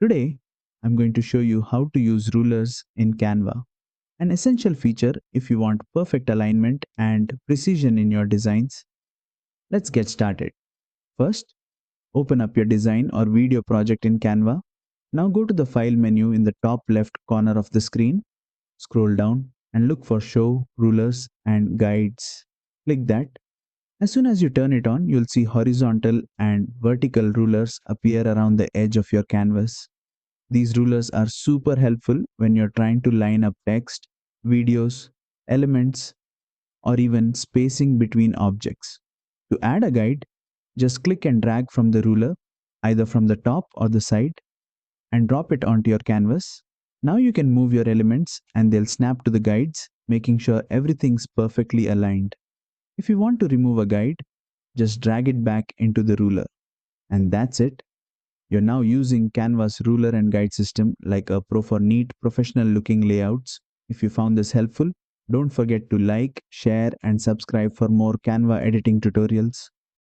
Today, I'm going to show you how to use rulers in Canva, an essential feature if you want perfect alignment and precision in your designs. Let's get started. First, open up your design or video project in Canva. Now go to the File menu in the top left corner of the screen, scroll down, and look for Show Rulers and Guides. Click that. As soon as you turn it on, you'll see horizontal and vertical rulers appear around the edge of your canvas. These rulers are super helpful when you're trying to line up text, videos, elements, or even spacing between objects. To add a guide, just click and drag from the ruler, either from the top or the side, and drop it onto your canvas. Now you can move your elements and they'll snap to the guides, making sure everything's perfectly aligned. If you want to remove a guide, just drag it back into the ruler. And that's it. You're now using Canva's ruler and guide system like a pro for neat, professional looking layouts. If you found this helpful, don't forget to like, share, and subscribe for more Canva editing tutorials.